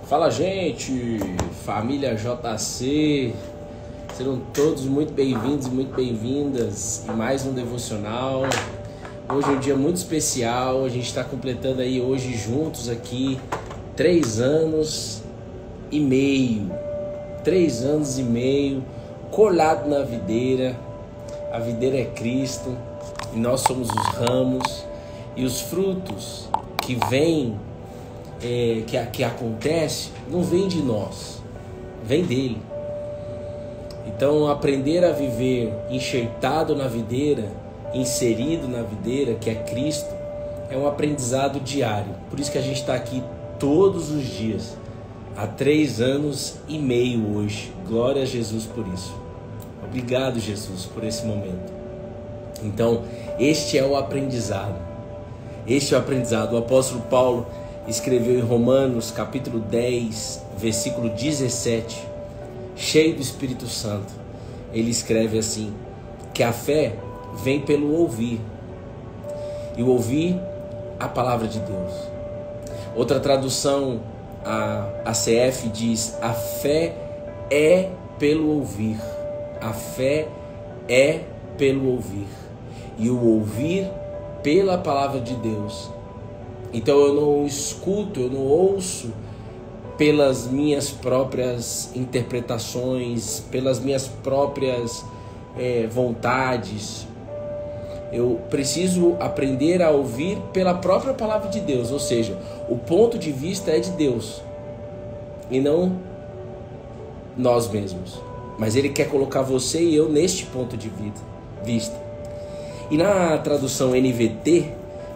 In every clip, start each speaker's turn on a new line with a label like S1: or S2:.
S1: Fala, gente, família JC, serão todos muito bem-vindos e muito bem-vindas em mais um devocional. Hoje é um dia muito especial, a gente está completando aí hoje juntos aqui 3 anos e meio, 3 anos e meio, colado na videira. A videira é Cristo e nós somos os ramos, e os frutos que vêm, que acontece, não vem de nós, vem dele. Então, aprender a viver enxertado na videira, inserido na videira, que é Cristo, é um aprendizado diário. Por isso que a gente está aqui todos os dias, há 3 anos e meio hoje. Glória a Jesus por isso. Obrigado, Jesus, por esse momento. Então, este é o aprendizado. Este é o aprendizado. O apóstolo Paulo escreveu em Romanos, capítulo 10, versículo 17, cheio do Espírito Santo. Ele escreve assim, que a fé vem pelo ouvir, e o ouvir a palavra de Deus. Outra tradução, a CF diz, a fé é pelo ouvir. A fé é pelo ouvir, e o ouvir pela palavra de Deus. Então eu não escuto, eu não ouço pelas minhas próprias interpretações, pelas minhas próprias vontades. Eu preciso aprender a ouvir pela própria palavra de Deus, ou seja, o ponto de vista é de Deus e não nós mesmos. Mas Ele quer colocar você e eu neste ponto de vista. E na tradução NVT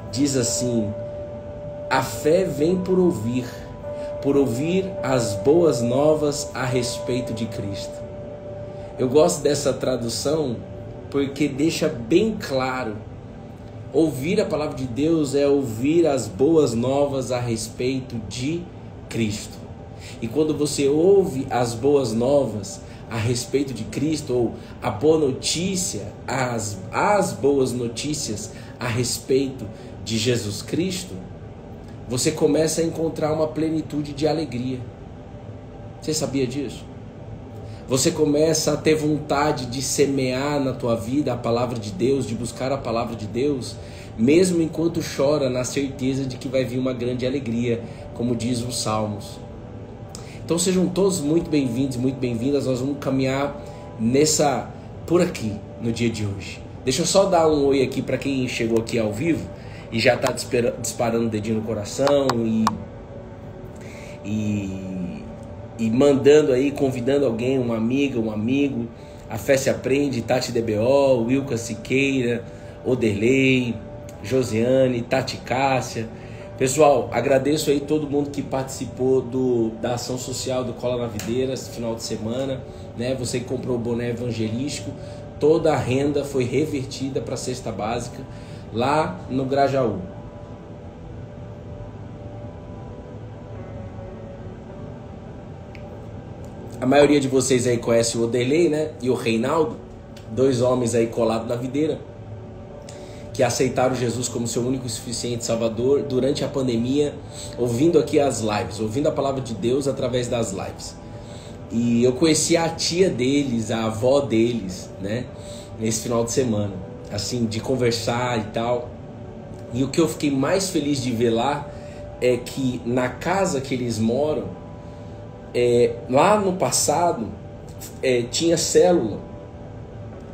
S1: diz assim, a fé vem por ouvir as boas novas a respeito de Cristo. Eu gosto dessa tradução porque deixa bem claro, ouvir a palavra de Deus é ouvir as boas novas a respeito de Cristo. E quando você ouve as boas novas a respeito de Cristo, ou a boa notícia, as boas notícias a respeito de Jesus Cristo, você começa a encontrar uma plenitude de alegria. Você sabia disso? Você começa a ter vontade de semear na tua vida a palavra de Deus, de buscar a palavra de Deus, mesmo enquanto chora na certeza de que vai vir uma grande alegria, como diz os Salmos. Então sejam todos muito bem-vindos e muito bem-vindas. Nós vamos caminhar por aqui no dia de hoje. Deixa eu só dar um oi aqui para quem chegou aqui ao vivo e já está disparando o dedinho no coração e mandando aí, convidando alguém, uma amiga, um amigo. A Fé se Aprende, Tati DBO, Wilka Siqueira, Oderley, Josiane, Tati Cássia. Pessoal, agradeço aí todo mundo que participou da ação social do Cola na Videira esse final de semana, né? Você que comprou o boné evangelístico, toda a renda foi revertida para a cesta básica lá no Grajaú. A maioria de vocês aí conhece o Oderley, né? E o Reinaldo, 2 homens aí colados na videira, que aceitaram Jesus como seu único e suficiente Salvador durante a pandemia, ouvindo aqui as lives, ouvindo a palavra de Deus através das lives. E eu conheci a tia deles, a avó deles, né, nesse final de semana, assim, de conversar e tal. E o que eu fiquei mais feliz de ver lá é que na casa que eles moram, lá no passado, tinha célula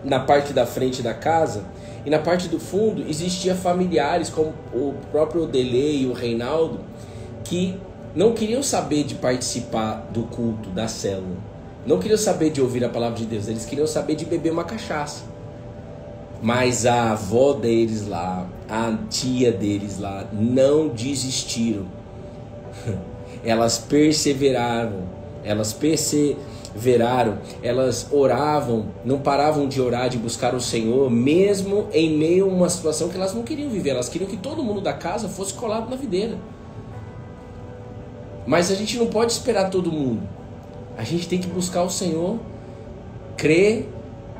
S1: na parte da frente da casa. E na parte do fundo existia familiares como o próprio Odelei e o Reinaldo, que não queriam saber de participar do culto, da célula. Não queriam saber de ouvir a palavra de Deus, eles queriam saber de beber uma cachaça. Mas a avó deles lá, a tia deles lá, não desistiram. Elas perseveraram, elas oravam, não paravam de orar, de buscar o Senhor, mesmo em meio a uma situação que elas não queriam viver. Elas queriam que todo mundo da casa fosse colado na videira. Mas a gente não pode esperar todo mundo. A gente tem que buscar o Senhor, crer,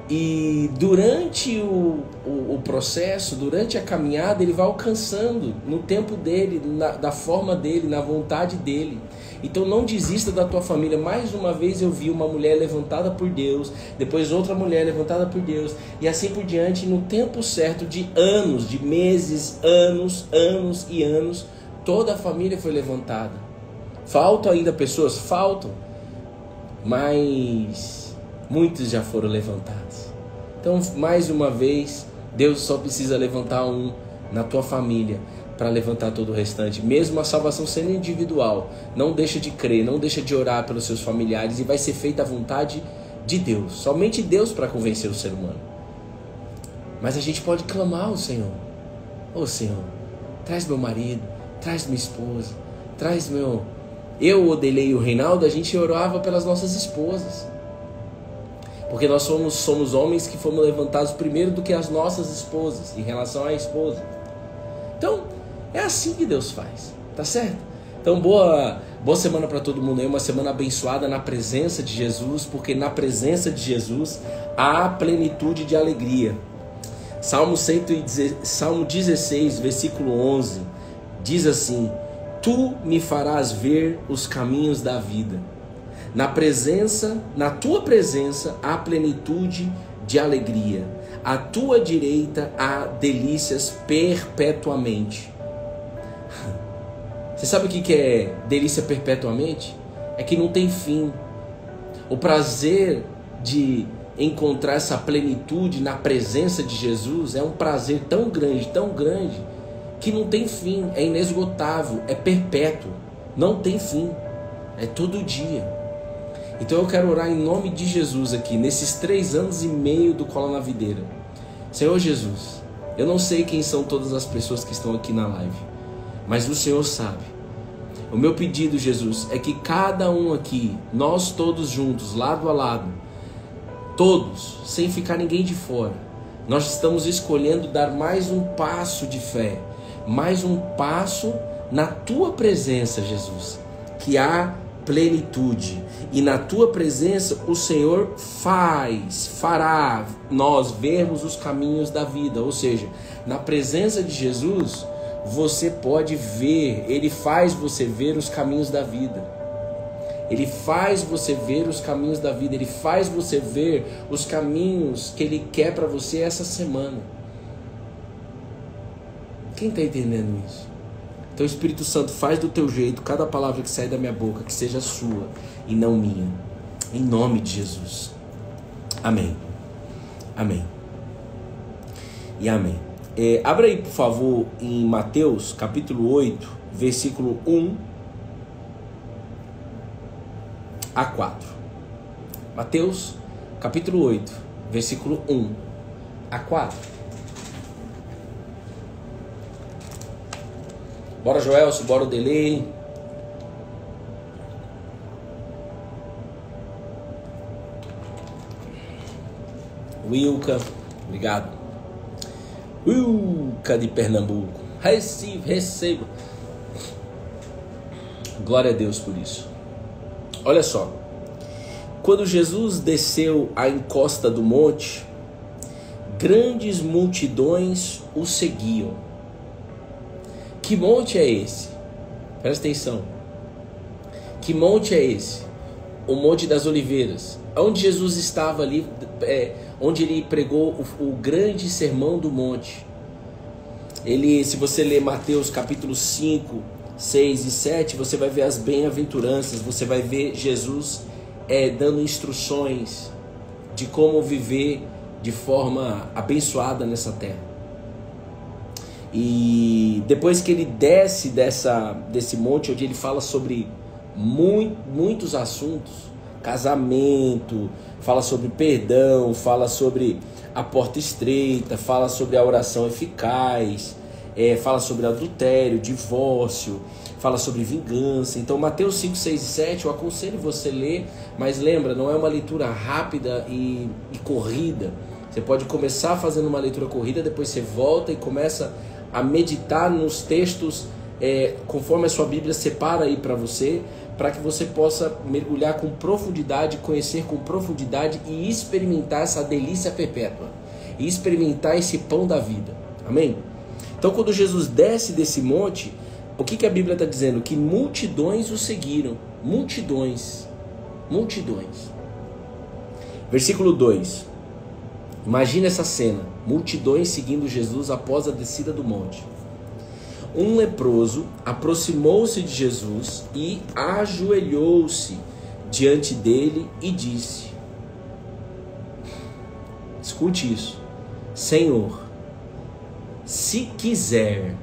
S1: e durante o processo, durante a caminhada, ele vai alcançando no tempo dele, da forma dele, na vontade dele. Então não desista da tua família. Mais uma vez eu vi uma mulher levantada por Deus, depois outra mulher levantada por Deus, e assim por diante, no tempo certo de anos, de meses, anos e anos, toda a família foi levantada. Faltam ainda pessoas? Faltam, mas muitos já foram levantados. Então, mais uma vez, Deus só precisa levantar um na tua família para levantar todo o restante. Mesmo a salvação sendo individual, não deixa de crer, não deixa de orar pelos seus familiares, e vai ser feita a vontade de Deus. Somente Deus para convencer o ser humano. Mas a gente pode clamar ao Senhor. Ô Senhor, traz meu marido, traz minha esposa, traz meu... Eu, Odelei e o Reinaldo, a gente orava pelas nossas esposas. Porque nós somos homens que fomos levantados primeiro do que as nossas esposas, em relação à esposa. Então, é assim que Deus faz, tá certo? Então, boa semana para todo mundo aí, uma semana abençoada na presença de Jesus, porque na presença de Jesus há plenitude de alegria. Salmo 16, versículo 11, diz assim: Tu me farás ver os caminhos da vida. Na tua presença há plenitude de alegria. À tua direita há delícias perpetuamente. Você sabe o que é delícia perpetuamente? É que não tem fim. O prazer de encontrar essa plenitude na presença de Jesus é um prazer tão grande, que não tem fim, é inesgotável, é perpétuo, não tem fim, é todo dia. Então eu quero orar em nome de Jesus aqui, nesses 3 anos e meio do Cola na Videira. Senhor Jesus, eu não sei quem são todas as pessoas que estão aqui na live, mas o Senhor sabe. O meu pedido, Jesus, é que cada um aqui, nós todos juntos, lado a lado, todos, sem ficar ninguém de fora, nós estamos escolhendo dar mais um passo de fé, mais um passo na tua presença, Jesus, que há plenitude, e na tua presença o Senhor fará nós vermos os caminhos da vida. Ou seja, na presença de Jesus você pode ver, Ele faz você ver os caminhos da vida. Ele faz você ver os caminhos da vida. Ele faz você ver os caminhos que Ele quer para você essa semana. Quem está entendendo isso? Então, Espírito Santo, faz do teu jeito cada palavra que sai da minha boca, que seja sua e não minha. Em nome de Jesus. Amém. Amém. E amém. Abra aí, por favor, em Mateus, capítulo 8, versículo 1 a 4. Mateus, capítulo 8, versículo 1 a 4. Bora, Joelso, bora o delay. Wilka, obrigado. Wilka de Pernambuco. Receba. Glória a Deus por isso. Olha só. Quando Jesus desceu à encosta do monte, grandes multidões o seguiam. Que monte é esse? Presta atenção. Que monte é esse? O Monte das Oliveiras. Onde Jesus estava ali, onde ele pregou o grande sermão do monte. Se você ler Mateus capítulo 5, 6 e 7, você vai ver as bem-aventuranças, você vai ver Jesus dando instruções de como viver de forma abençoada nessa terra. E depois que ele desce desse monte, onde ele fala sobre muitos assuntos, casamento, fala sobre perdão, fala sobre a porta estreita, fala sobre a oração eficaz, fala sobre adultério, divórcio, fala sobre vingança. Então Mateus 5, 6 e 7 eu aconselho você ler, mas lembra, não é uma leitura rápida e corrida. Você pode começar fazendo uma leitura corrida, depois você volta e começa a meditar nos textos conforme a sua Bíblia separa aí para você, para que você possa mergulhar com profundidade, conhecer com profundidade e experimentar essa delícia perpétua, e experimentar esse pão da vida. Amém? Então, quando Jesus desce desse monte, o que a Bíblia está dizendo? Que multidões o seguiram. Multidões. Multidões. Versículo 2. Imagina essa cena. Multidões seguindo Jesus após a descida do monte. Um leproso aproximou-se de Jesus e ajoelhou-se diante dele e disse: escute isso. Senhor, se quiser,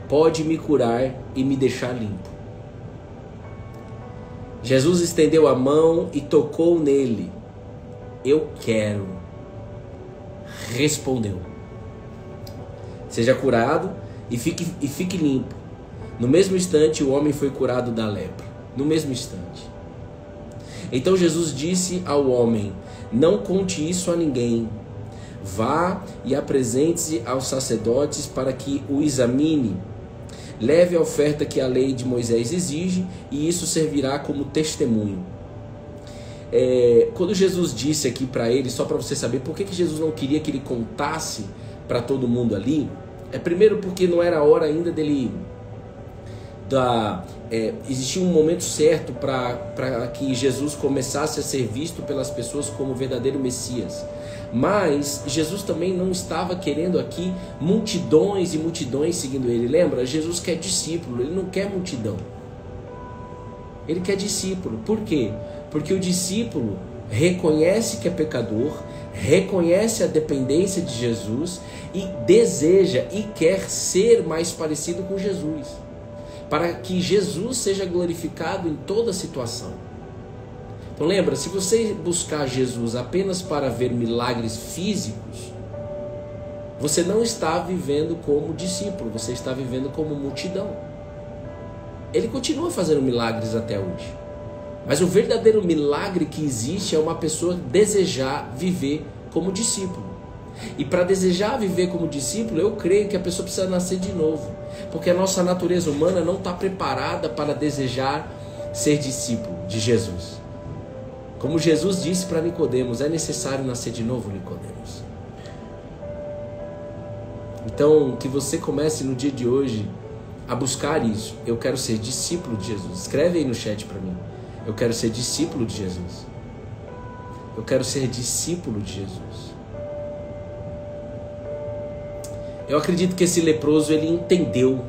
S1: pode me curar e me deixar limpo. Jesus estendeu a mão e tocou nele. Eu quero. Respondeu. Seja curado e fique limpo. No mesmo instante, o homem foi curado da lepra. No mesmo instante. Então Jesus disse ao homem: não conte isso a ninguém. Vá e apresente-se aos sacerdotes para que o examine. Leve a oferta que a lei de Moisés exige, e isso servirá como testemunho. Quando Jesus disse aqui para ele, só para você saber por que Jesus não queria que ele contasse para todo mundo ali, primeiro porque não era a hora ainda dele existia um momento certo para que Jesus começasse a ser visto pelas pessoas como o verdadeiro Messias. Mas Jesus também não estava querendo aqui multidões e multidões seguindo ele. Lembra? Jesus quer discípulo, ele não quer multidão. Ele quer discípulo. Por quê? Porque o discípulo reconhece que é pecador, reconhece a dependência de Jesus e deseja e quer ser mais parecido com Jesus, para que Jesus seja glorificado em toda situação. Então lembra, se você buscar Jesus apenas para ver milagres físicos, você não está vivendo como discípulo, você está vivendo como multidão. Ele continua fazendo milagres até hoje. Mas o verdadeiro milagre que existe é uma pessoa desejar viver como discípulo. E para desejar viver como discípulo, eu creio que a pessoa precisa nascer de novo. Porque a nossa natureza humana não está preparada para desejar ser discípulo de Jesus. Como Jesus disse para Nicodemos, é necessário nascer de novo, Nicodemos. Então, que você comece no dia de hoje a buscar isso. Eu quero ser discípulo de Jesus. Escreve aí no chat para mim. Eu quero ser discípulo de Jesus. Eu quero ser discípulo de Jesus. Eu acredito que esse leproso, ele entendeu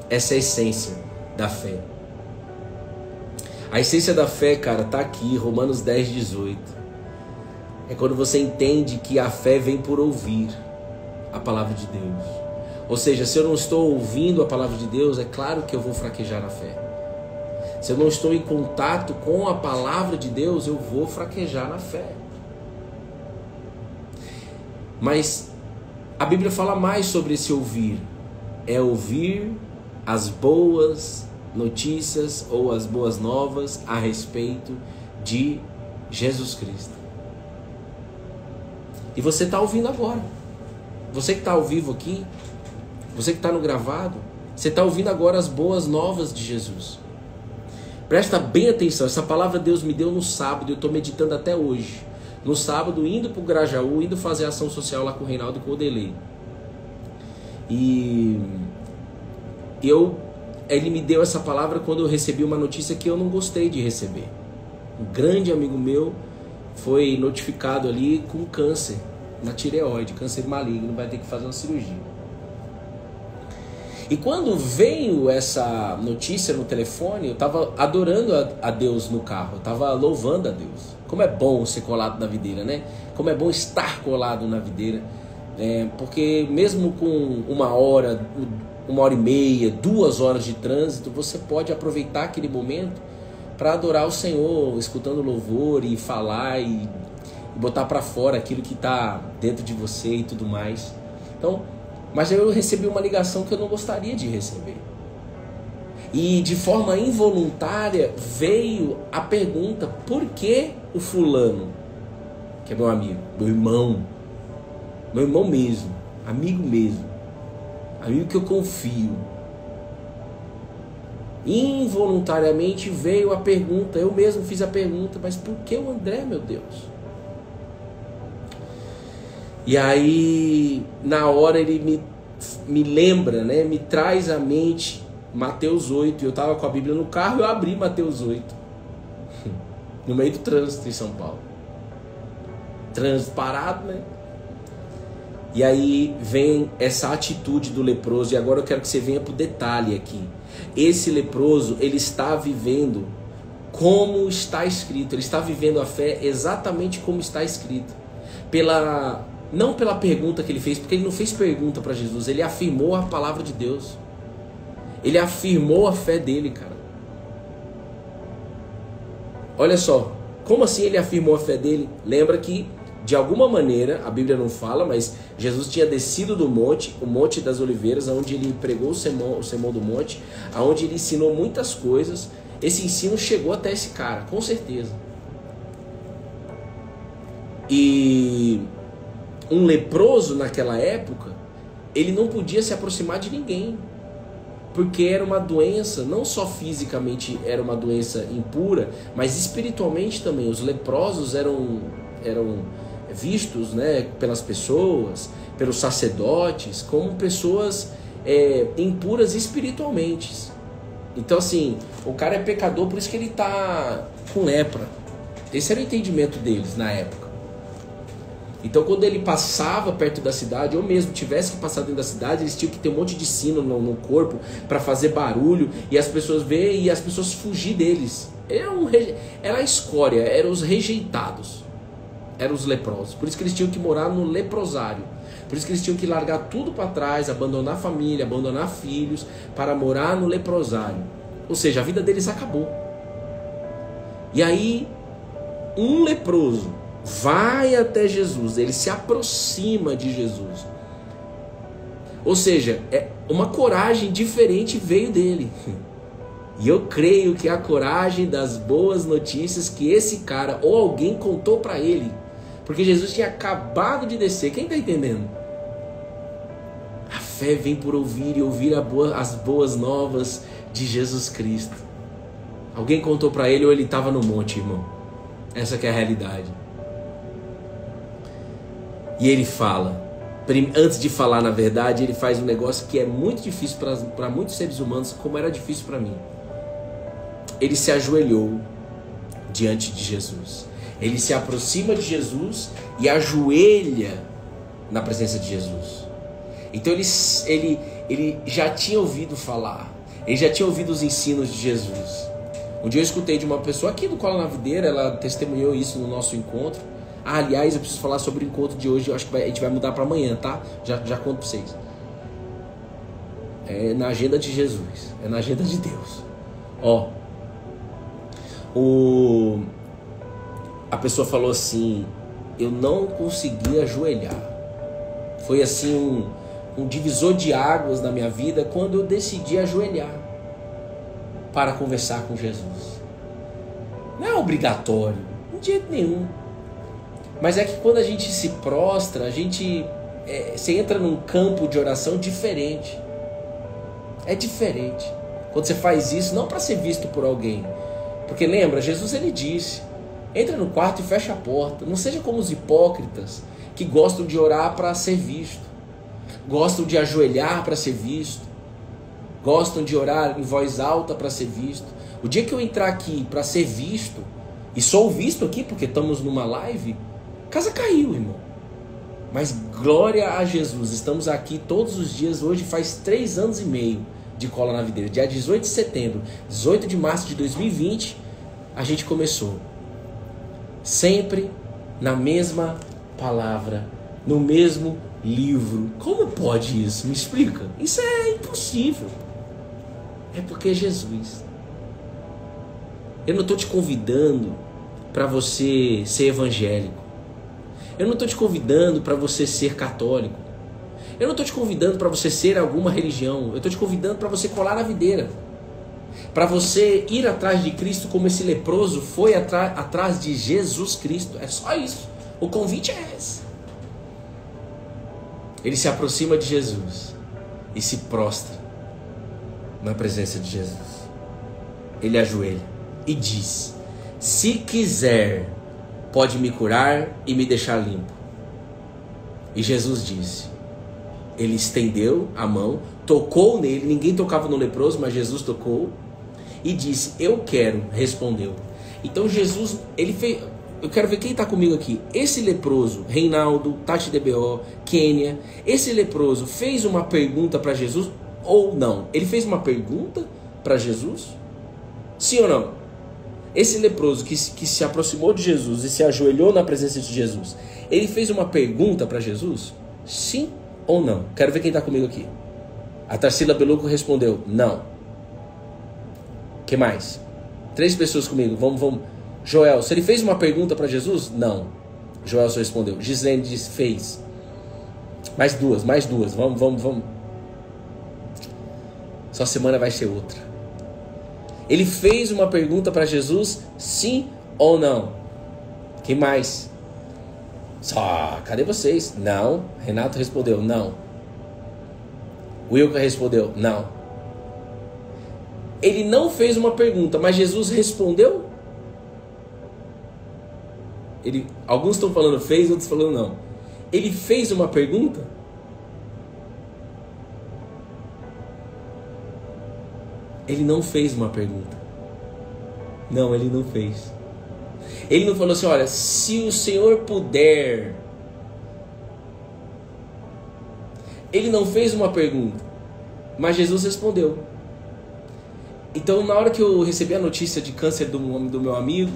S1: essa essência da fé. A essência da fé, cara, tá aqui, Romanos 10, 18. É quando você entende que a fé vem por ouvir a palavra de Deus. Ou seja, se eu não estou ouvindo a palavra de Deus, é claro que eu vou fraquejar na fé. Se eu não estou em contato com a palavra de Deus, eu vou fraquejar na fé. Mas a Bíblia fala mais sobre esse ouvir. É ouvir as boas notícias ou as boas novas a respeito de Jesus Cristo. E você está ouvindo agora. Você que está ao vivo aqui, você que está no gravado, você está ouvindo agora as boas novas de Jesus. Presta bem atenção, essa palavra Deus me deu no sábado, eu estou meditando até hoje. No sábado, indo para o Grajaú, indo fazer ação social lá com o Reinaldo e com o Odelei. E ele me deu essa palavra quando eu recebi uma notícia que eu não gostei de receber. Um grande amigo meu foi notificado ali com câncer na tireoide, câncer maligno, vai ter que fazer uma cirurgia. E quando veio essa notícia no telefone, eu estava adorando a Deus no carro, eu estava louvando a Deus. Como é bom ser colado na videira, né? Como é bom estar colado na videira. Porque mesmo com uma hora e meia, 2 horas de trânsito, você pode aproveitar aquele momento para adorar o Senhor, escutando louvor e falar e botar para fora aquilo que está dentro de você e tudo mais. Então, mas eu recebi uma ligação que eu não gostaria de receber. E de forma involuntária veio a pergunta: por que o fulano, que é meu amigo, meu irmão mesmo, amigo que eu confio, involuntariamente veio a pergunta, eu mesmo fiz a pergunta: mas por que o André, meu Deus? E aí, na hora ele me lembra, né? Me traz à mente Mateus 8. Eu estava com a Bíblia no carro e eu abri Mateus 8. No meio do trânsito em São Paulo. Trânsito parado, né? E aí vem essa atitude do leproso. E agora eu quero que você venha para o detalhe aqui. Esse leproso, ele está vivendo como está escrito. Ele está vivendo a fé exatamente como está escrito. Não pela pergunta que ele fez, porque ele não fez pergunta para Jesus. Ele afirmou a palavra de Deus. Ele afirmou a fé dele, cara. Olha só, como assim ele afirmou a fé dele? Lembra que, de alguma maneira, a Bíblia não fala, mas Jesus tinha descido do monte, o Monte das Oliveiras, onde ele pregou o sermão do monte, onde ele ensinou muitas coisas. Esse ensino chegou até esse cara, com certeza. E um leproso naquela época, ele não podia se aproximar de ninguém, porque era uma doença, não só fisicamente era uma doença impura, mas espiritualmente também. Os leprosos eram vistos, né, pelas pessoas, pelos sacerdotes, como pessoas impuras espiritualmente. Então assim, o cara é pecador, por isso que ele está com lepra. Esse era o entendimento deles na época. Então quando ele passava perto da cidade, ou mesmo tivesse que passar dentro da cidade, eles tinham que ter um monte de sino no corpo para fazer barulho, e as pessoas verem e as pessoas fugir deles. Era a escória, eram os rejeitados, eram os leprosos. Por isso que eles tinham que morar no leprosário. Por isso que eles tinham que largar tudo para trás, abandonar a família, abandonar filhos, para morar no leprosário. Ou seja, a vida deles acabou. E aí, um leproso vai até Jesus, ele se aproxima de Jesus. Ou seja, uma coragem diferente veio dele. E eu creio que a coragem das boas notícias que esse cara ou alguém contou para ele. Porque Jesus tinha acabado de descer. Quem está entendendo? A fé vem por ouvir e ouvir as boas novas de Jesus Cristo. Alguém contou para ele ou ele estava no monte, irmão. Essa que é a realidade. E ele fala, antes de falar na verdade, ele faz um negócio que é muito difícil para muitos seres humanos, como era difícil para mim. Ele se ajoelhou diante de Jesus. Ele se aproxima de Jesus e ajoelha na presença de Jesus. Então ele já tinha ouvido falar, ele já tinha ouvido os ensinos de Jesus. Um dia eu escutei de uma pessoa aqui do Cola na Videira, ela testemunhou isso no nosso encontro. Aliás, eu preciso falar sobre o encontro de hoje, eu acho que a gente vai mudar para amanhã, tá? Já conto para vocês. É na agenda de Jesus, é na agenda de Deus. Ó, a pessoa falou assim, eu não consegui ajoelhar. Foi assim um divisor de águas na minha vida quando eu decidi ajoelhar para conversar com Jesus. Não é obrigatório, de jeito nenhum. Mas é que quando a gente se prostra, você entra num campo de oração diferente. É diferente. Quando você faz isso, não para ser visto por alguém. Porque lembra, Jesus ele disse, entra no quarto e fecha a porta. Não seja como os hipócritas que gostam de orar para ser visto. Gostam de ajoelhar para ser visto. Gostam de orar em voz alta para ser visto. O dia que eu entrar aqui para ser visto, e sou visto aqui porque estamos numa live, a casa caiu, irmão. Mas glória a Jesus, estamos aqui todos os dias. Hoje faz 3 anos e meio de Cola na Videira. Dia 18 de setembro, 18 de março de 2020, a gente começou. Sempre na mesma palavra, no mesmo livro. Como pode isso? Me explica. Isso é impossível. É porque é Jesus. Eu não estou te convidando para você ser evangélico. Eu não estou te convidando para você ser católico. Eu não estou te convidando para você ser alguma religião. Eu estou te convidando para você colar na videira. Para você ir atrás de Cristo como esse leproso foi atrás de Jesus Cristo. É só isso. O convite é esse. Ele se aproxima de Jesus e se prostra na presença de Jesus. Ele ajoelha e diz: se quiser, pode me curar e me deixar limpo. E Jesus disse: ele estendeu a mão, tocou nele, ninguém tocava no leproso, mas Jesus tocou, e disse, eu quero, respondeu. Então Jesus, ele fez, eu quero ver quem está comigo aqui, esse leproso, Reinaldo, Tati DBO, Kênia, esse leproso fez uma pergunta para Jesus ou não? Ele fez uma pergunta para Jesus? Sim ou não? Esse leproso que se aproximou de Jesus e se ajoelhou na presença de Jesus, ele fez uma pergunta para Jesus? Sim ou não? Quero ver quem está comigo aqui. A Tarsila Beluco respondeu, não. Que mais? 3 pessoas comigo, vamos. Joel, se ele fez uma pergunta para Jesus? Não. Joel só respondeu. Gislene disse, fez. Mais duas, vamos. Só semana vai ser outra. Ele fez uma pergunta para Jesus, sim ou não? Quem mais? Só, cadê vocês? Não. Renato respondeu, não. Wilker respondeu, não. Ele não fez uma pergunta, mas Jesus respondeu? Alguns estão falando fez, outros falando não. Ele fez uma pergunta? Ele não fez uma pergunta. Não, ele não fez. Ele não falou assim, olha, se o Senhor puder. Ele não fez uma pergunta, mas Jesus respondeu. Então, na hora que eu recebi a notícia de câncer do meu amigo,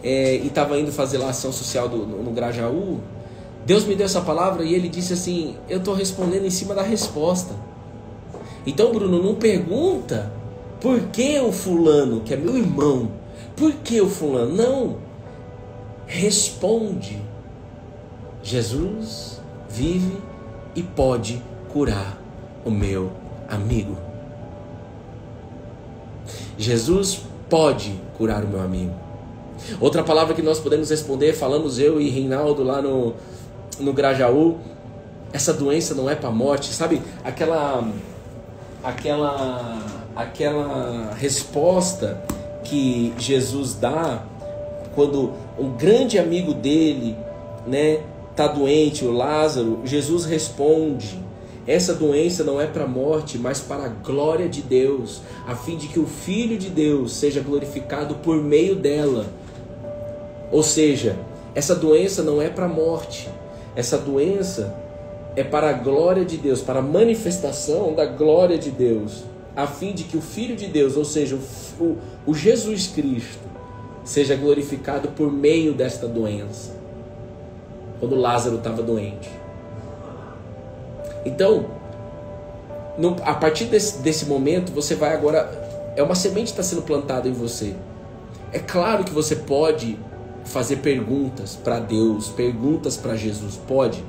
S1: e estava indo fazer lá a ação social no Grajaú, Deus me deu essa palavra e ele disse assim, eu estou respondendo em cima da resposta. Então, Bruno, não pergunta por que o fulano, que é meu irmão, por que o fulano? Não. Responde. Jesus vive e pode curar o meu amigo. Jesus pode curar o meu amigo. Outra palavra que nós podemos responder, falamos eu e Reinaldo lá no Grajaú, essa doença não é para morte, sabe? Aquela resposta que Jesus dá quando um grande amigo dele, né, tá doente, o Lázaro, Jesus responde: essa doença não é para a morte, mas para a glória de Deus, a fim de que o Filho de Deus seja glorificado por meio dela. Ou seja, essa doença não é para a morte, essa doença é para a glória de Deus, para a manifestação da glória de Deus, a fim de que o Filho de Deus, ou seja, o Jesus Cristo, seja glorificado por meio desta doença. Quando Lázaro estava doente. Então, a partir desse momento, você vai agora... É uma semente que está sendo plantada em você. É claro que você pode fazer perguntas para Deus, perguntas para Jesus, pode.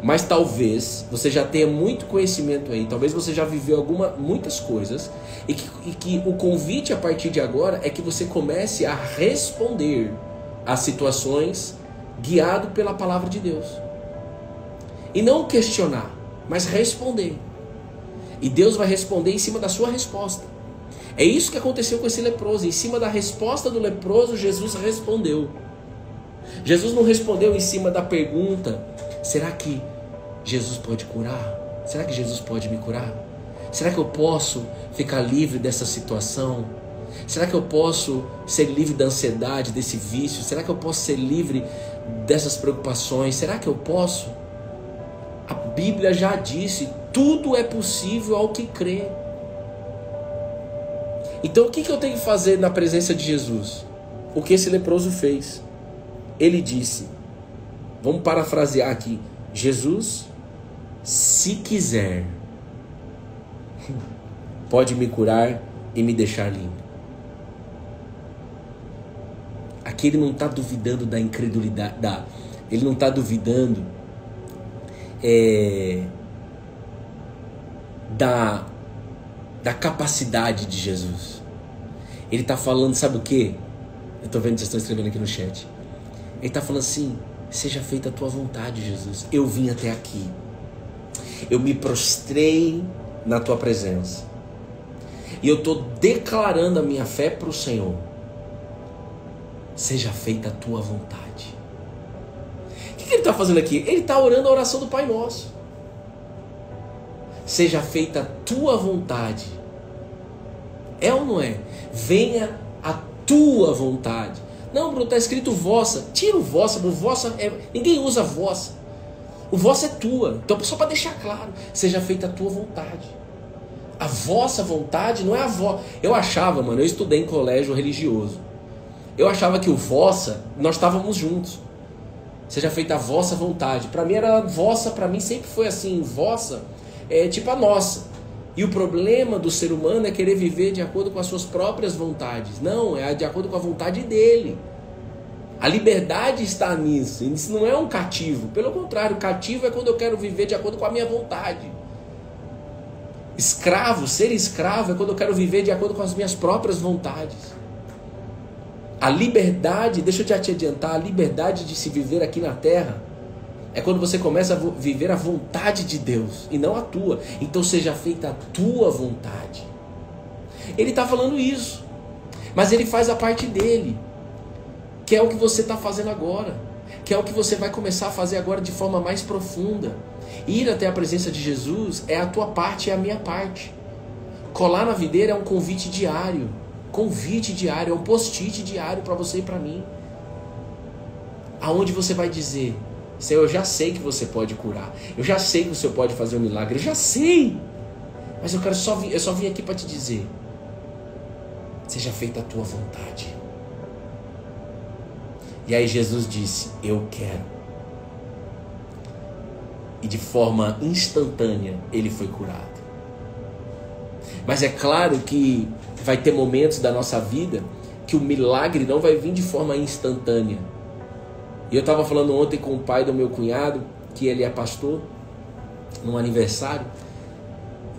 S1: Mas talvez você já tenha muito conhecimento aí, talvez você já viveu muitas coisas, e que o convite a partir de agora é que você comece a responder às situações guiado pela palavra de Deus. E não questionar, mas responder. E Deus vai responder em cima da sua resposta. É isso que aconteceu com esse leproso. Em cima da resposta do leproso, Jesus respondeu. Jesus não respondeu em cima da pergunta: será que Jesus pode curar? Será que Jesus pode me curar? Será que eu posso ficar livre dessa situação? Será que eu posso ser livre da ansiedade, desse vício? Será que eu posso ser livre dessas preocupações? Será que eu posso? A Bíblia já disse: tudo é possível ao que crê. Então o que eu tenho que fazer na presença de Jesus? O que esse leproso fez. Ele disse, vamos parafrasear aqui: Jesus, se quiser, pode me curar e me deixar limpo. Aqui ele não está duvidando da incredulidade, ele não está duvidando da capacidade de Jesus. Ele está falando, sabe o que? Eu estou vendo que vocês estão escrevendo aqui no chat. Ele está falando assim: seja feita a tua vontade, Jesus. Eu vim até aqui, eu me prostrei na tua presença, e eu estou declarando a minha fé para o Senhor. Seja feita a tua vontade. O que ele está fazendo aqui? Ele está orando a oração do Pai Nosso. seja feita a tua vontade. É ou não é? Venha a tua vontade. Não, Bruno, está escrito vossa. Tira o vossa, ninguém usa vossa. O vossa é tua. Então, só para deixar claro, seja feita a tua vontade. A vossa vontade não é a vossa. Eu achava, mano, eu estudei em colégio religioso. Eu achava que o vossa, nós estávamos juntos. Seja feita a vossa vontade. Para mim era vossa, para mim sempre foi assim, vossa é tipo a nossa. E o problema do ser humano é querer viver de acordo com as suas próprias vontades. Não, é de acordo com a vontade dele. A liberdade está nisso. Isso não é um cativo. Pelo contrário, cativo é quando eu quero viver de acordo com a minha vontade. Escravo, ser escravo é quando eu quero viver de acordo com as minhas próprias vontades. A liberdade, deixa eu já te adiantar, a liberdade de se viver aqui na terra é quando você começa a viver a vontade de Deus e não a tua. Então seja feita a tua vontade. Ele está falando isso, mas ele faz a parte dele, que é o que você está fazendo agora, que é o que você vai começar a fazer agora de forma mais profunda. Ir até a presença de Jesus é a tua parte e a minha parte. Colar na videira é um convite diário. Convite diário, é um post-it diário para você e para mim. Aonde você vai dizer: Senhor, eu já sei que você pode curar, eu já sei que você pode fazer um milagre, eu já sei, mas eu só vim aqui para te dizer: seja feita a tua vontade. E aí Jesus disse: eu quero. E de forma instantânea ele foi curado. Mas é claro que vai ter momentos da nossa vida que o milagre não vai vir de forma instantânea. E eu estava falando ontem com o pai do meu cunhado, que ele é pastor, num aniversário,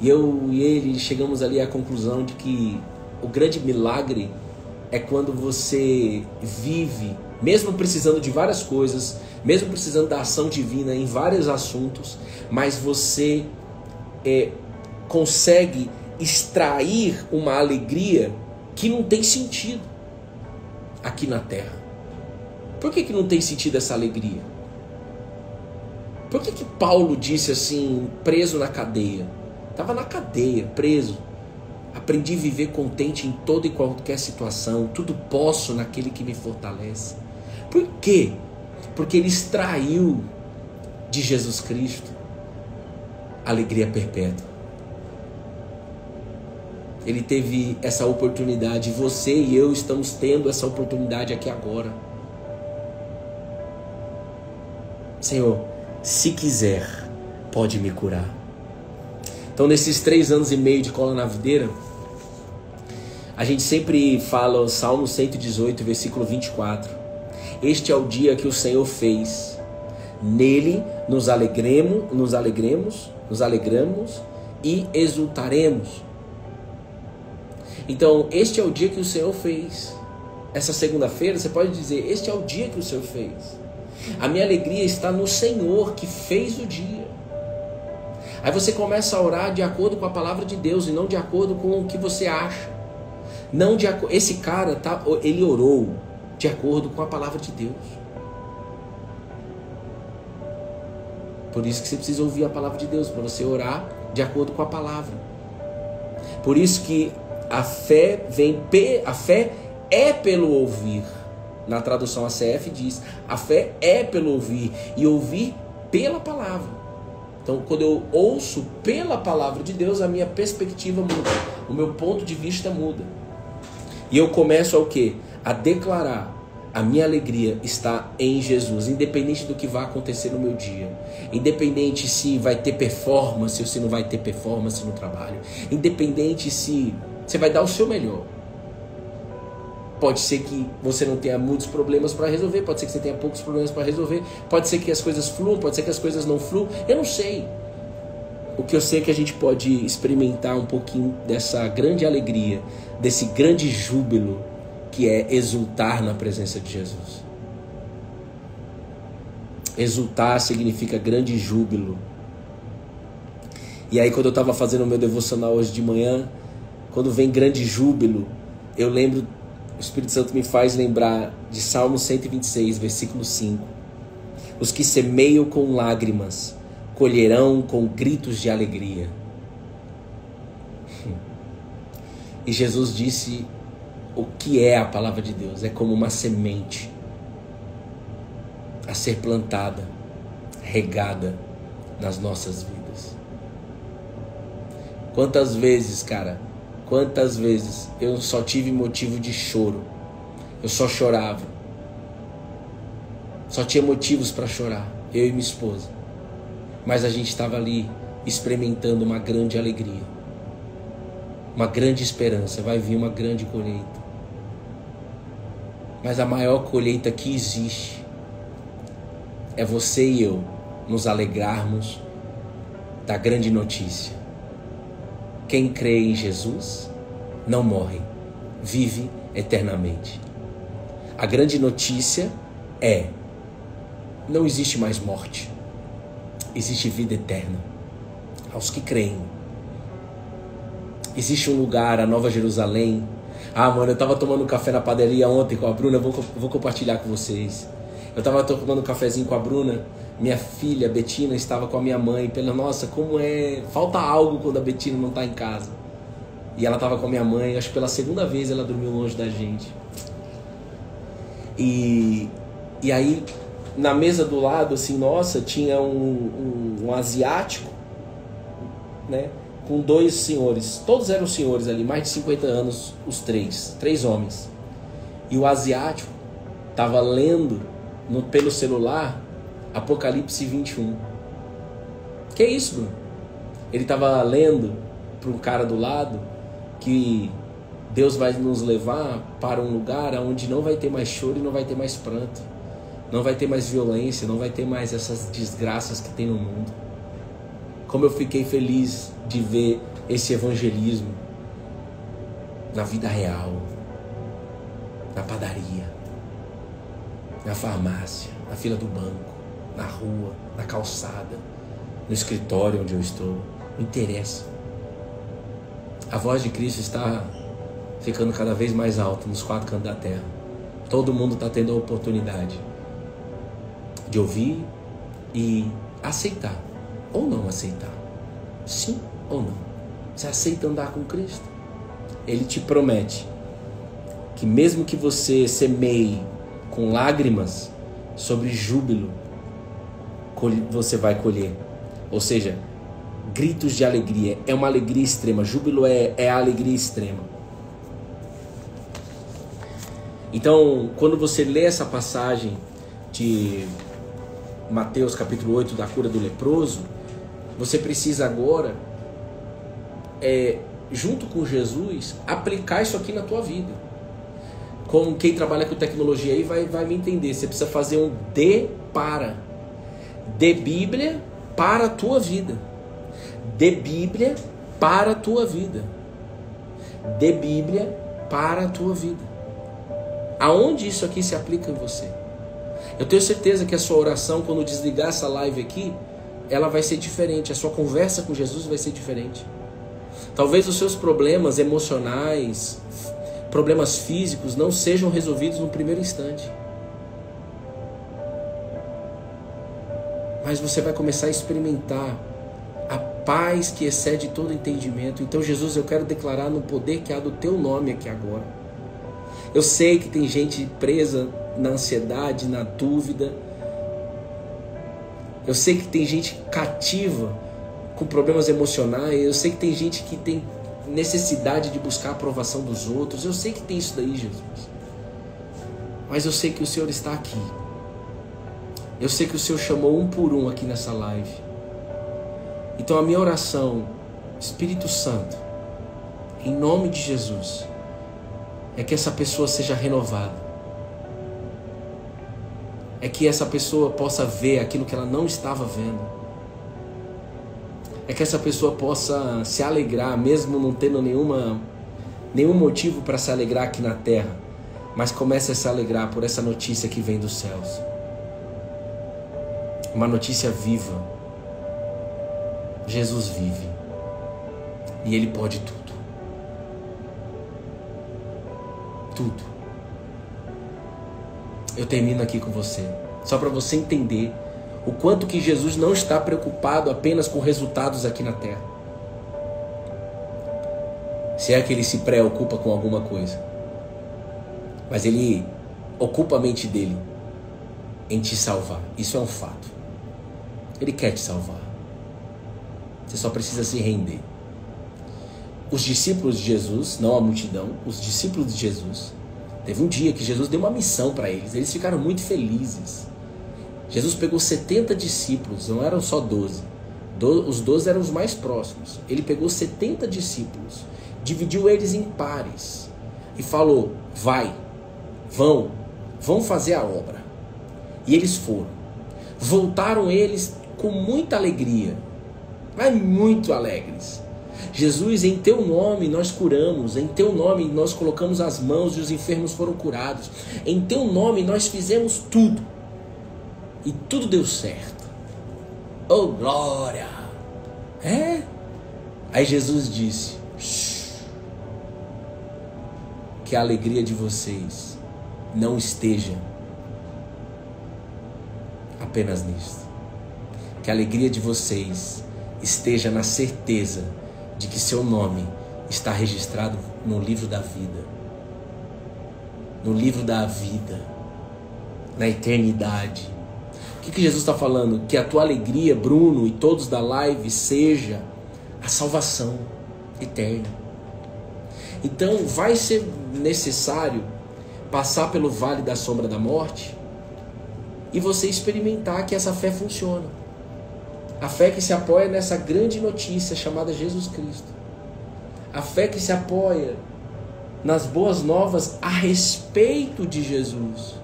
S1: e eu e ele chegamos ali à conclusão de que o grande milagre é quando você vive, mesmo precisando de várias coisas, mesmo precisando da ação divina em vários assuntos, mas você consegue extrair uma alegria que não tem sentido aqui na terra. Por que não tem sentido essa alegria? Por que Paulo disse assim, preso na cadeia? Estava na cadeia, preso. Aprendi a viver contente em toda e qualquer situação. Tudo posso naquele que me fortalece. Por quê? Porque ele extraiu de Jesus Cristo alegria perpétua. Ele teve essa oportunidade. Você e eu estamos tendo essa oportunidade aqui agora. Senhor, se quiser, pode me curar. Então, nesses 3 anos e meio de Cola na Videira, a gente sempre fala o Salmo 118, versículo 24. Este é o dia que o Senhor fez. Nele nos alegramos e exultaremos. Então, este é o dia que o Senhor fez. Essa segunda-feira, você pode dizer: este é o dia que o Senhor fez. A minha alegria está no Senhor que fez o dia. Aí você começa a orar de acordo com a palavra de Deus e não de acordo com o que você acha. Não de esse cara, ele orou de acordo com a palavra de Deus. Por isso que você precisa ouvir a palavra de Deus, para você orar de acordo com a palavra. Por isso que a fé é pelo ouvir. Na tradução ACF diz: a fé é pelo ouvir, e ouvir pela palavra. Então, quando eu ouço pela palavra de Deus, a minha perspectiva muda, o meu ponto de vista muda. E eu começo a o quê? A declarar: a minha alegria está em Jesus, independente do que vai acontecer no meu dia, independente se vai ter performance ou se não vai ter performance no trabalho, independente se você vai dar o seu melhor. Pode ser que você não tenha muitos problemas para resolver, pode ser que você tenha poucos problemas para resolver, pode ser que as coisas fluam, pode ser que as coisas não fluam, eu não sei. O que eu sei é que a gente pode experimentar um pouquinho dessa grande alegria, desse grande júbilo que é exultar na presença de Jesus. Exultar significa grande júbilo. E aí, quando eu estava fazendo o meu devocional hoje de manhã, quando vem grande júbilo, eu lembro, o Espírito Santo me faz lembrar de Salmo 126, versículo 5. Os que semeiam com lágrimas colherão com gritos de alegria. E Jesus disse o que é a palavra de Deus. É como uma semente a ser plantada, regada nas nossas vidas. Quantas vezes, cara, quantas vezes eu só tive motivo de choro. Eu só chorava. Só tinha motivos para chorar, eu e minha esposa. Mas a gente estava ali experimentando uma grande alegria, uma grande esperança. Vai vir uma grande colheita. Mas a maior colheita que existe é você e eu nos alegrarmos da grande notícia. Quem crê em Jesus não morre, vive eternamente. A grande notícia é: não existe mais morte, existe vida eterna aos que creem. Existe um lugar, a Nova Jerusalém. Mano, eu tava tomando café na padaria ontem com a Bruna, vou compartilhar com vocês. Eu tava tomando um cafezinho com a Bruna, minha filha Betina estava com a minha mãe. Nossa, como falta algo quando a Betina não tá em casa. E ela tava com a minha mãe, acho que pela segunda vez ela dormiu longe da gente. E aí, na mesa do lado, assim, nossa, tinha um asiático, né? Com dois senhores, todos eram senhores ali, mais de 50 anos, os três homens. E o asiático estava lendo pelo celular Apocalipse 21. Que isso, Bruno? Ele estava lendo para um cara do lado que Deus vai nos levar para um lugar onde não vai ter mais choro e não vai ter mais pranto. Não vai ter mais violência, não vai ter mais essas desgraças que tem no mundo. Como eu fiquei feliz de ver esse evangelismo na vida real, na padaria, na farmácia, na fila do banco, na rua, na calçada, no escritório onde eu estou. Não interessa. A voz de Cristo está ficando cada vez mais alta nos 4 cantos da terra. Todo mundo está tendo a oportunidade de ouvir e aceitar ou não aceitar. Sim ou não. Você aceita andar com Cristo? Ele te promete que mesmo que você semeie com lágrimas, sobre júbilo você vai colher. Ou seja, gritos de alegria. É uma alegria extrema. Júbilo é a alegria extrema. Então, quando você lê essa passagem de Mateus capítulo 8, da cura do leproso, você precisa agora, junto com Jesus, aplicar isso aqui na tua vida. Como quem trabalha com tecnologia aí vai me entender. Você precisa fazer um de Bíblia para a tua vida. De Bíblia para a tua vida. De Bíblia para a tua vida. Aonde isso aqui se aplica em você? Eu tenho certeza que a sua oração, quando desligar essa live aqui, ela vai ser diferente. A sua conversa com Jesus vai ser diferente. Talvez os seus problemas emocionais, problemas físicos não sejam resolvidos no primeiro instante. Mas você vai começar a experimentar a paz que excede todo entendimento. Então, Jesus, eu quero declarar no poder que há do teu nome aqui agora. Eu sei que tem gente presa na ansiedade, na dúvida. Eu sei que tem gente cativa com problemas emocionais. Eu sei que tem gente que tem necessidade de buscar a aprovação dos outros. Eu sei que tem isso daí, Jesus. Mas eu sei que o Senhor está aqui. Eu sei que o Senhor chamou um por um aqui nessa live. Então a minha oração, Espírito Santo, em nome de Jesus, é que essa pessoa seja renovada. É que essa pessoa possa ver aquilo que ela não estava vendo. É que essa pessoa possa se alegrar, mesmo não tendo nenhum motivo para se alegrar aqui na terra, mas comece a se alegrar por essa notícia que vem dos céus. Uma notícia viva. Jesus vive. E Ele pode tudo. Tudo. Eu termino aqui com você, só para você entender o quanto que Jesus não está preocupado apenas com resultados aqui na terra. Se é que ele se preocupa com alguma coisa. Mas ele ocupa a mente dele em te salvar. Isso é um fato. Ele quer te salvar. Você só precisa se render. Os discípulos de Jesus, não a multidão, os discípulos de Jesus, teve um dia que Jesus deu uma missão para eles. Eles ficaram muito felizes. Jesus pegou 70 discípulos, não eram só 12. Os 12 eram os mais próximos. Ele pegou 70 discípulos, dividiu eles em pares e falou: vão fazer a obra. E eles foram. Voltaram eles com muita alegria, mas muito alegres. Jesus, em teu nome nós curamos, em teu nome nós colocamos as mãos e os enfermos foram curados, em teu nome nós fizemos tudo e tudo deu certo. Oh glória! Aí Jesus disse: que a alegria de vocês não esteja apenas nisso, que a alegria de vocês esteja na certeza de que seu nome está registrado no livro da vida. No livro da vida. Na eternidade. O que Jesus está falando? Que a tua alegria, Bruno e todos da live, seja a salvação eterna. Então vai ser necessário passar pelo vale da sombra da morte e você experimentar que essa fé funciona. A fé que se apoia nessa grande notícia chamada Jesus Cristo. A fé que se apoia nas boas novas a respeito de Jesus.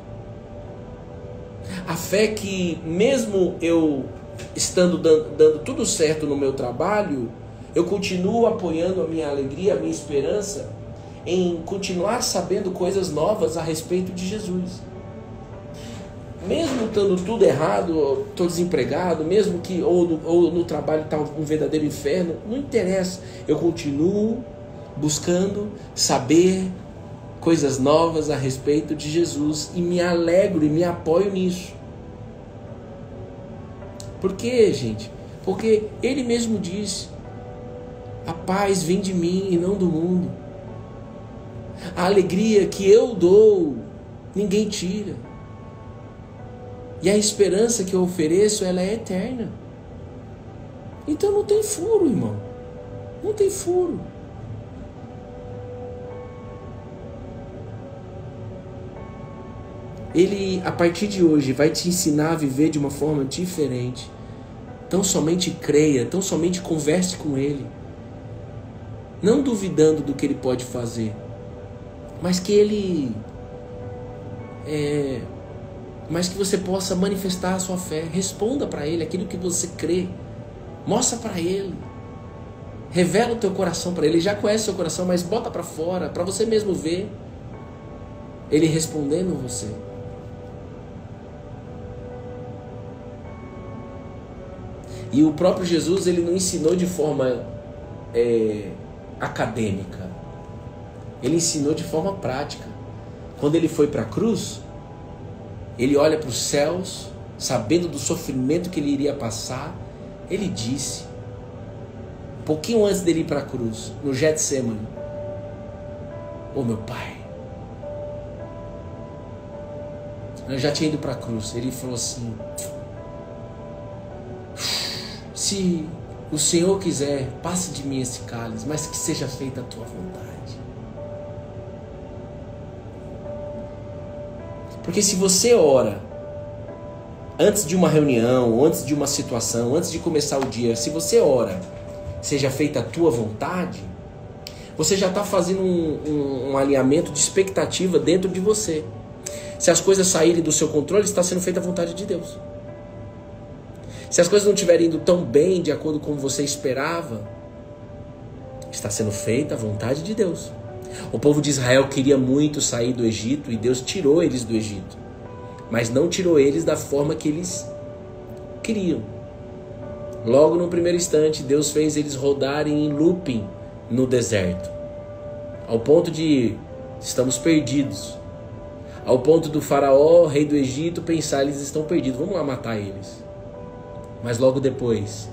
S1: A fé que, mesmo eu estando dando tudo certo no meu trabalho, eu continuo apoiando a minha alegria, a minha esperança em continuar sabendo coisas novas a respeito de Jesus. Mesmo estando tudo errado, estou desempregado, mesmo que ou no trabalho está um verdadeiro inferno, não interessa. Eu continuo buscando saber coisas novas a respeito de Jesus e me alegro e me apoio nisso. Por quê, gente? Porque Ele mesmo disse: a paz vem de mim e não do mundo. A alegria que eu dou, ninguém tira. E a esperança que eu ofereço, ela é eterna. Então não tem furo, irmão. Não tem furo. Ele, a partir de hoje, vai te ensinar a viver de uma forma diferente. Tão somente creia, tão somente converse com Ele. Não duvidando do que Ele pode fazer. Mas que Ele... mas que você possa manifestar a sua fé. Responda para Ele aquilo que você crê. Mostra para Ele. Revela o teu coração para Ele. Ele já conhece o seu coração, mas bota para fora, para você mesmo ver Ele respondendo você. E o próprio Jesus, Ele não ensinou de forma acadêmica. Ele ensinou de forma prática. Quando Ele foi para a cruz, Ele olha para os céus, sabendo do sofrimento que Ele iria passar. Ele disse, um pouquinho antes dele ir para a cruz, no Getsemane: ô meu Pai, eu já tinha ido para a cruz. Ele falou assim: se o Senhor quiser, passe de mim esse cálice, mas que seja feita a tua vontade. Porque se você ora antes de uma reunião, antes de uma situação, antes de começar o dia, se você ora, seja feita a tua vontade, você já está fazendo um alinhamento de expectativa dentro de você. Se as coisas saírem do seu controle, está sendo feita a vontade de Deus. Se as coisas não estiverem indo tão bem, de acordo com você esperava, está sendo feita a vontade de Deus. O povo de Israel queria muito sair do Egito e Deus tirou eles do Egito. Mas não tirou eles da forma que eles queriam. Logo no primeiro instante, Deus fez eles rodarem em looping no deserto. Ao ponto de estamos perdidos. Ao ponto do faraó, rei do Egito, pensar: eles estão perdidos, vamos lá matar eles. Mas logo depois,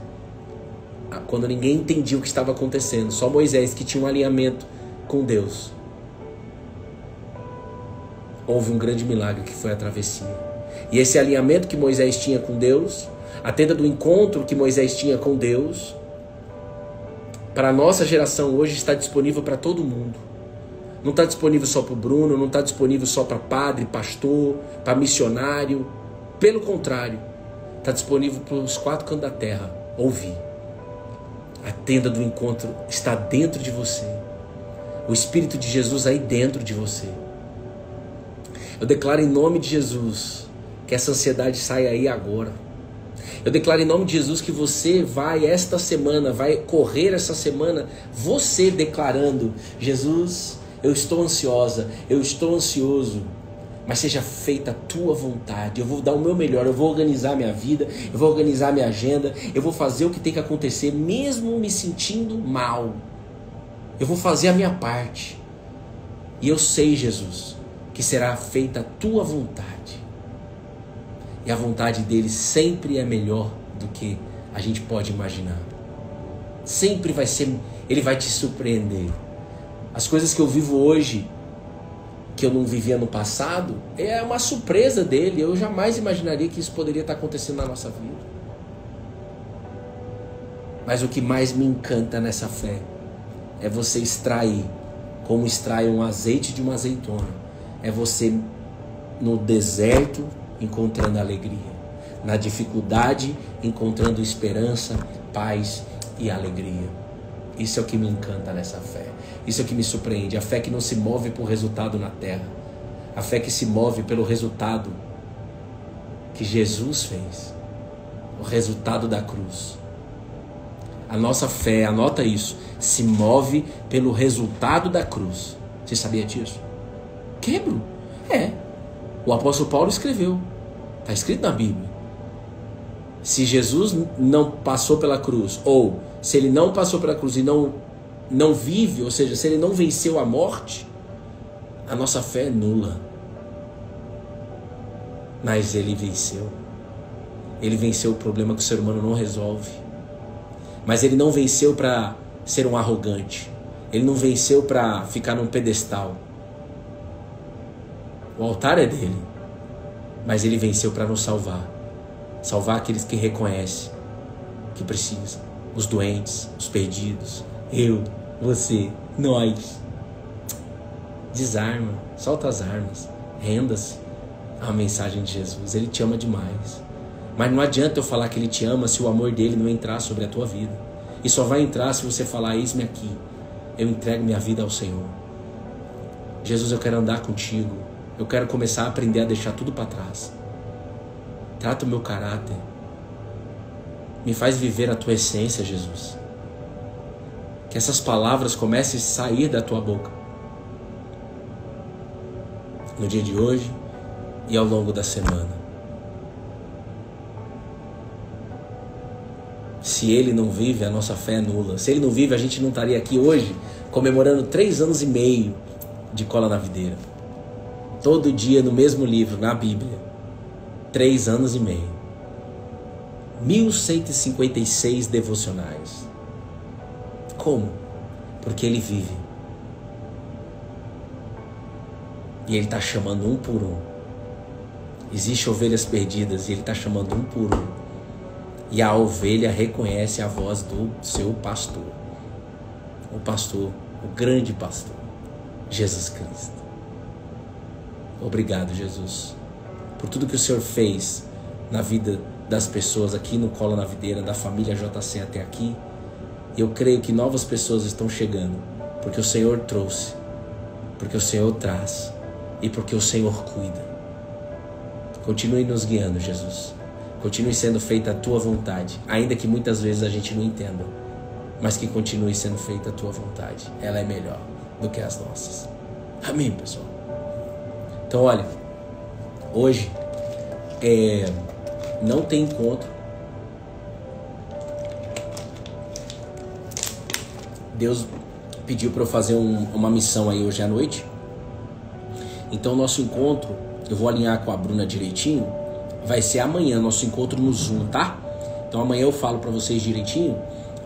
S1: quando ninguém entendia o que estava acontecendo, só Moisés, que tinha um alinhamento com Deus, houve um grande milagre, que foi a travessia. E esse alinhamento que Moisés tinha com Deus, a tenda do encontro que Moisés tinha com Deus, para a nossa geração hoje está disponível para todo mundo. Não está disponível só para o Bruno, não está disponível só para padre, pastor, para missionário. Pelo contrário, está disponível para os 4 cantos da terra ouvir. A tenda do encontro está dentro de você. O Espírito de Jesus aí dentro de você. Eu declaro em nome de Jesus que essa ansiedade saia aí agora. Eu declaro em nome de Jesus que você vai esta semana, vai correr essa semana, você declarando: Jesus, eu estou ansiosa, eu estou ansioso, mas seja feita a tua vontade. Eu vou dar o meu melhor, eu vou organizar minha vida, eu vou organizar minha agenda, eu vou fazer o que tem que acontecer, mesmo me sentindo mal. Eu vou fazer a minha parte. E eu sei, Jesus, que será feita a tua vontade. E a vontade dele sempre é melhor do que a gente pode imaginar. Sempre vai ser, ele vai te surpreender. As coisas que eu vivo hoje, que eu não vivia no passado, é uma surpresa dele. Eu jamais imaginaria que isso poderia estar acontecendo na nossa vida. Mas o que mais me encanta nessa fé é você extrair, como extrai um azeite de uma azeitona. É você no deserto encontrando alegria, na dificuldade encontrando esperança, paz e alegria. Isso é o que me encanta nessa fé. Isso é o que me surpreende. A fé que não se move por resultado na terra. A fé que se move pelo resultado que Jesus fez. O resultado da cruz. A nossa fé, anota isso, se move pelo resultado da cruz. Você sabia disso? Quebro? O apóstolo Paulo escreveu. Está escrito na Bíblia. Se Jesus não passou pela cruz, ou se ele não passou pela cruz e não vive, ou seja, se ele não venceu a morte, a nossa fé é nula. Mas ele venceu. Ele venceu o problema que o ser humano não resolve. Mas ele não venceu para ser um arrogante. Ele não venceu para ficar num pedestal. O altar é dele. Mas ele venceu para nos salvar. Salvar aqueles que reconhecem que precisam. Os doentes, os perdidos. Eu, você, nós. Desarma, solta as armas. Renda-se à mensagem de Jesus. Ele te ama demais. Mas não adianta eu falar que ele te ama se o amor dele não entrar sobre a tua vida. E só vai entrar se você falar: eis-me aqui. Eu entrego minha vida ao Senhor. Jesus, eu quero andar contigo. Eu quero começar a aprender a deixar tudo para trás. Trata o meu caráter. Me faz viver a tua essência, Jesus. Que essas palavras comecem a sair da tua boca. No dia de hoje e ao longo da semana. Se ele não vive, a nossa fé é nula. Se ele não vive, a gente não estaria aqui hoje comemorando 3 anos e meio de Cola na Videira. Todo dia no mesmo livro, na Bíblia. 3 anos e meio. 1156 devocionais. Como? Porque ele vive. E ele está chamando um por um. Existem ovelhas perdidas e ele está chamando um por um. E a ovelha reconhece a voz do seu pastor. O pastor, o grande pastor, Jesus Cristo. Obrigado, Jesus, por tudo que o Senhor fez na vida das pessoas aqui no Cola na Videira, da família JC até aqui. E eu creio que novas pessoas estão chegando, porque o Senhor trouxe, porque o Senhor traz e porque o Senhor cuida. Continue nos guiando, Jesus. Continue sendo feita a tua vontade, ainda que muitas vezes a gente não entenda, mas que continue sendo feita a tua vontade. Ela é melhor do que as nossas. Amém, pessoal? Então, olha, hoje não tem encontro. Deus pediu para eu fazer uma missão aí hoje à noite. Então, nosso encontro, eu vou alinhar com a Bruna direitinho, vai ser amanhã, nosso encontro no Zoom, tá? Então, amanhã eu falo para vocês direitinho.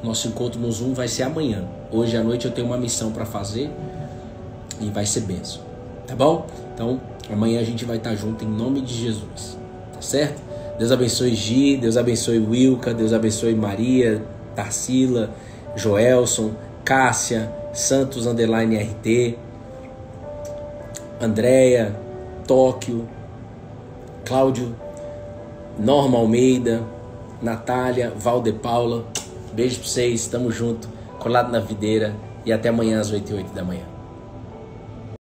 S1: Nosso encontro no Zoom vai ser amanhã. Hoje à noite eu tenho uma missão para fazer. e vai ser bênção, tá bom? Então, amanhã a gente vai estar junto em nome de Jesus, tá certo? Deus abençoe Gi, Deus abençoe Wilka, Deus abençoe Maria, Tarsila, Joelson, Cássia, Santos _RT, Andréia, Tóquio, Cláudio, Norma Almeida, Natália, Valde Paula. Beijo pra vocês, tamo junto, colado na videira, e até amanhã às 8h08 da manhã.